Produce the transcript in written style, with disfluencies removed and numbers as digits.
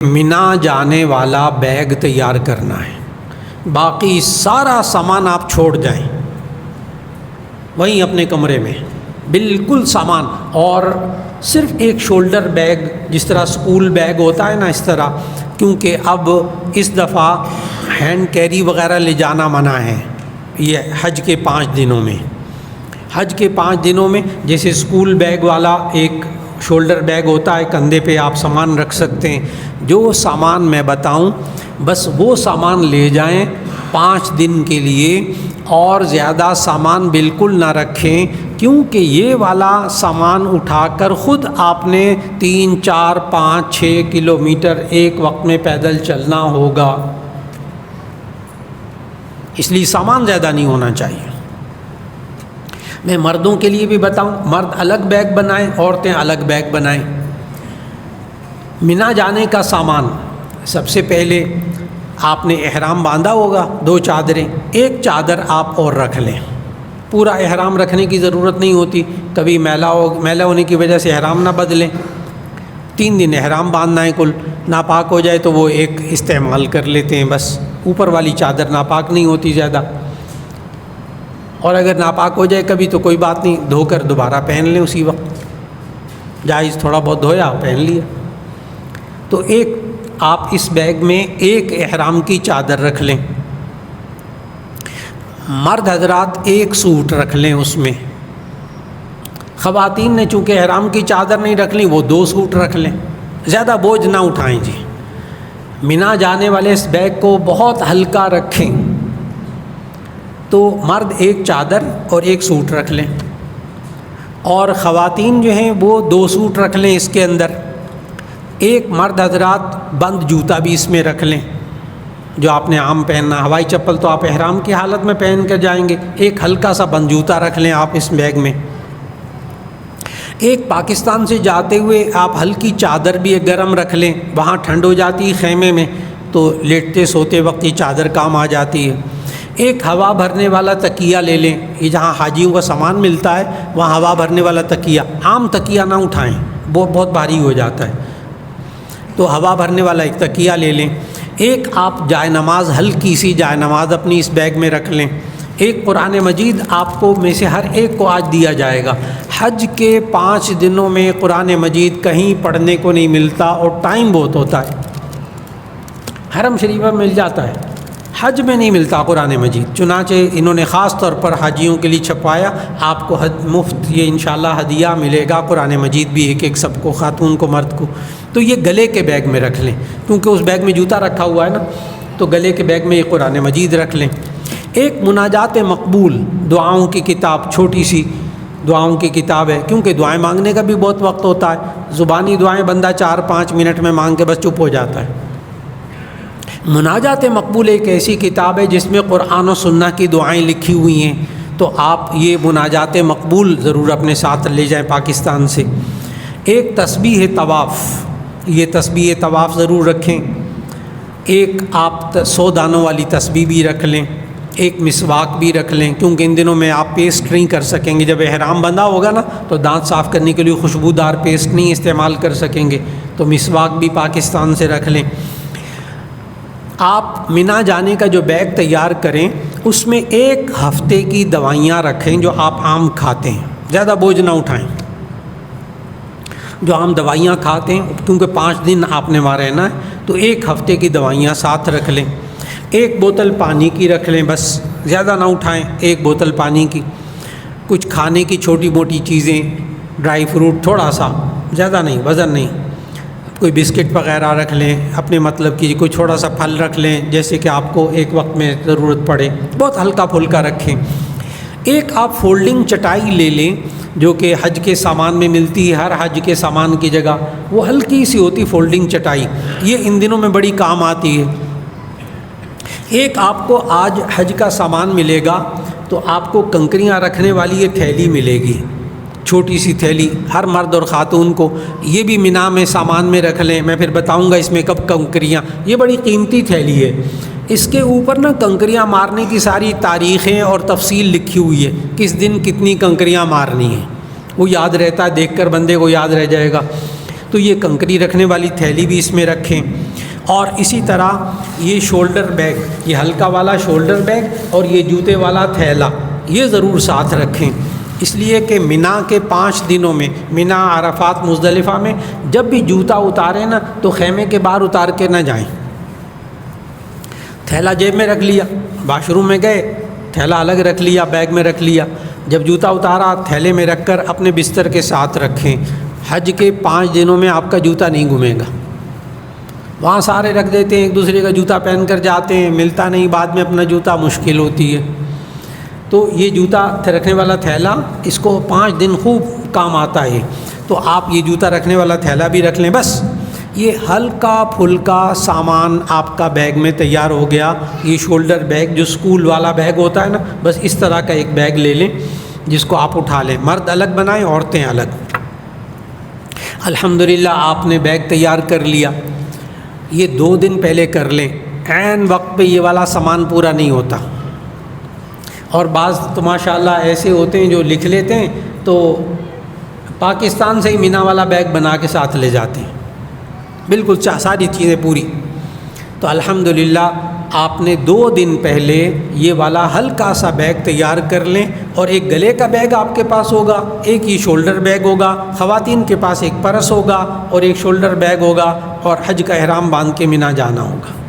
منا جانے والا بیگ تیار کرنا ہے، باقی سارا سامان آپ چھوڑ جائیں وہیں اپنے کمرے میں، بالکل سامان، اور صرف ایک شولڈر بیگ جس طرح اسکول بیگ ہوتا ہے نا اس طرح، کیونکہ اب اس دفعہ ہینڈ کیری وغیرہ لے جانا منع ہے یہ حج کے 5 دنوں میں۔ حج کے 5 دنوں میں جیسے اسکول بیگ والا ایک شولڈر بیگ ہوتا ہے، کندھے پہ آپ سامان رکھ سکتے ہیں، جو سامان میں بتاؤں بس وہ سامان لے جائیں 5 دن کے لیے، اور زیادہ سامان بالکل نہ رکھیں، کیونکہ یہ والا سامان اٹھا کر خود آپ نے 3، 4، 5، 6 کلومیٹر ایک وقت میں پیدل چلنا ہوگا، اس لیے سامان زیادہ نہیں ہونا چاہیے۔ میں مردوں کے لیے بھی بتاؤں، مرد الگ بیگ بنائیں، عورتیں الگ بیگ بنائیں۔ منا جانے کا سامان، سب سے پہلے آپ نے احرام باندھا ہوگا، 2 چادریں، ایک چادر آپ اور رکھ لیں، پورا احرام رکھنے کی ضرورت نہیں ہوتی، کبھی میلا ہونے کی وجہ سے احرام نہ بدلیں، 3 دن احرام باندھنا ہے کل، ناپاک ہو جائے تو وہ ایک استعمال کر لیتے ہیں بس، اوپر والی چادر ناپاک نہیں ہوتی زیادہ، اور اگر ناپاک ہو جائے کبھی تو کوئی بات نہیں، دھو کر دوبارہ پہن لیں اسی وقت، جائز تھوڑا بہت دھویا پہن لیا۔ تو ایک آپ اس بیگ میں ایک احرام کی چادر رکھ لیں، مرد حضرات ایک سوٹ رکھ لیں اس میں، خواتین نے چونکہ احرام کی چادر نہیں رکھ لی وہ 2 سوٹ رکھ لیں، زیادہ بوجھ نہ اٹھائیں جی، منا جانے والے اس بیگ کو بہت ہلکا رکھیں، تو مرد ایک چادر اور ایک سوٹ رکھ لیں، اور خواتین جو ہیں وہ 2 سوٹ رکھ لیں اس کے اندر، ایک مرد حضرات بند جوتا بھی اس میں رکھ لیں جو آپ نے عام پہننا، ہوائی چپل تو آپ احرام کی حالت میں پہن کر جائیں گے، ایک ہلکا سا بند جوتا رکھ لیں آپ اس بیگ میں، ایک پاکستان سے جاتے ہوئے آپ ہلکی چادر بھی ایک گرم رکھ لیں، وہاں ٹھنڈ ہو جاتی ہے خیمے میں تو لیٹتے سوتے وقت یہ چادر کام آ جاتی ہے، ایک ہوا بھرنے والا تکیہ لے لیں، یہ جہاں حاجیوں کا سامان ملتا ہے وہاں ہوا بھرنے والا تکیہ، عام تکیہ نہ اٹھائیں وہ بہت بھاری ہو جاتا ہے، تو ہوا بھرنے والا ایک تکیہ لے لیں، ایک آپ جائے نماز، ہلکی سی جائے نماز اپنی اس بیگ میں رکھ لیں، ایک قرآن مجید آپ کو میں سے ہر ایک کو آج دیا جائے گا، حج کے 5 دنوں میں قرآن مجید کہیں پڑھنے کو نہیں ملتا اور ٹائم بہت ہوتا ہے، حرم شریفہ میں مل جاتا ہے، حج میں نہیں ملتا قرآن مجید، چنانچہ انہوں نے خاص طور پر حاجیوں کے لیے چھپوایا، آپ کو مفت یہ انشاءاللہ ہدیہ ملے گا قرآن مجید بھی، ایک سب کو، خاتون کو مرد کو، تو یہ گلے کے بیگ میں رکھ لیں، کیونکہ اس بیگ میں جوتا رکھا ہوا ہے نا، تو گلے کے بیگ میں یہ قرآن مجید رکھ لیں، ایک مناجات مقبول دعاؤں کی کتاب، چھوٹی سی دعاؤں کی کتاب ہے، کیونکہ دعائیں مانگنے کا بھی بہت وقت ہوتا ہے، زبانی دعائیں بندہ 4-5 منٹ میں مانگ کے بس چپ ہو جاتا ہے، مناجات مقبول ایک ایسی کتاب ہے جس میں قرآن و سنت کی دعائیں لکھی ہوئی ہیں، تو آپ یہ مناجات مقبول ضرور اپنے ساتھ لے جائیں پاکستان سے، ایک تسبیح طواف، یہ تسبیح طواف ضرور رکھیں، ایک آپ 100 دانوں والی تسبیح بھی رکھ لیں، ایک مسواک بھی رکھ لیں، کیونکہ ان دنوں میں آپ پیسٹ نہیں کر سکیں گے، جب احرام بندھا ہوگا نا تو دانت صاف کرنے کے لیے خوشبودار پیسٹ نہیں استعمال کر سکیں گے، تو مسواک بھی پاکستان سے رکھ لیں۔ آپ منا جانے کا جو بیگ تیار کریں اس میں 1 ہفتے کی دوائیاں رکھیں جو آپ عام کھاتے ہیں، زیادہ بوجھ نہ اٹھائیں، جو عام دوائیاں کھاتے ہیں، کیونکہ 5 دن آپ نے وہاں رہنا ہے تو 1 ہفتے کی دوائیاں ساتھ رکھ لیں، 1 بوتل پانی کی رکھ لیں، بس زیادہ نہ اٹھائیں، 1 بوتل پانی کی، کچھ کھانے کی چھوٹی موٹی چیزیں، ڈرائی فروٹ تھوڑا سا، زیادہ نہیں، وزن نہیں، کوئی بسکٹ وغیرہ رکھ لیں، اپنے مطلب کی کوئی چھوٹا سا پھل رکھ لیں جیسے کہ آپ کو ایک وقت میں ضرورت پڑے، بہت ہلکا پھلکا رکھیں، ایک آپ فولڈنگ چٹائی لے لیں جو کہ حج کے سامان میں ملتی ہے، ہر حج کے سامان کی جگہ وہ ہلکی سی ہوتی فولڈنگ چٹائی، یہ ان دنوں میں بڑی کام آتی ہے، ایک آپ کو آج حج کا سامان ملے گا تو آپ کو کنکریاں رکھنے والی یہ تھیلی ملے گی، چھوٹی سی تھیلی، ہر مرد اور خاتون کو، یہ بھی منا میں سامان میں رکھ لیں، میں پھر بتاؤں گا اس میں کب کنکریاں، یہ بڑی قیمتی تھیلی ہے، اس کے اوپر نا کنکریاں مارنے کی ساری تاریخیں اور تفصیل لکھی ہوئی ہے، کس دن کتنی کنکریاں مارنی ہیں، وہ یاد رہتا ہے، دیکھ کر بندے کو یاد رہ جائے گا، تو یہ کنکری رکھنے والی تھیلی بھی اس میں رکھیں، اور اسی طرح یہ شولڈر بیگ، یہ ہلکا والا شولڈر بیگ اور یہ جوتے والا تھیلا یہ ضرور ساتھ رکھیں، اس لیے کہ منا کے 5 دنوں میں، منا، عرفات، مزدلفہ میں جب بھی جوتا اتاریں نا تو خیمے کے باہر اتار کے نہ جائیں۔ تھیلا جیب میں رکھ لیا، واش روم میں گئے، تھیلا الگ رکھ لیا، بیگ میں رکھ لیا، جب جوتا اتارا تھیلے میں رکھ کر اپنے بستر کے ساتھ رکھیں۔ حج کے 5 دنوں میں آپ کا جوتا نہیں گھومے گا، وہاں سارے رکھ دیتے ہیں، ایک دوسرے کا جوتا پہن کر جاتے ہیں، ملتا نہیں، بعد میں اپنا جوتا مشکل ہوتی ہے۔ تو یہ جوتا رکھنے والا تھیلا اس کو 5 دن خوب کام آتا ہے، تو آپ یہ جوتا رکھنے والا تھیلا بھی رکھ لیں۔ بس یہ ہلکا پھلکا سامان آپ کا بیگ میں تیار ہو گیا۔ یہ شولڈر بیگ جو اسکول والا بیگ ہوتا ہے نا، بس اس طرح کا ایک بیگ لے لیں جس کو آپ اٹھا لیں، مرد الگ بنائیں، عورتیں الگ۔ الحمدللہ آپ نے بیگ تیار کر لیا، یہ 2 دن پہلے کر لیں، عین وقت پہ یہ والا سامان پورا نہیں ہوتا، اور بعض تو ماشاءاللہ ایسے ہوتے ہیں جو لکھ لیتے ہیں تو پاکستان سے ہی مینا والا بیگ بنا کے ساتھ لے جاتے ہیں، بالکل ساری چیزیں پوری۔ تو الحمدللہ آپ نے 2 دن پہلے یہ والا ہلکا سا بیگ تیار کر لیں، اور ایک گلے کا بیگ آپ کے پاس ہوگا، ایک ہی شولڈر بیگ ہوگا، خواتین کے پاس ایک پرس ہوگا اور ایک شولڈر بیگ ہوگا، اور حج کا احرام باندھ کے مینا جانا ہوگا۔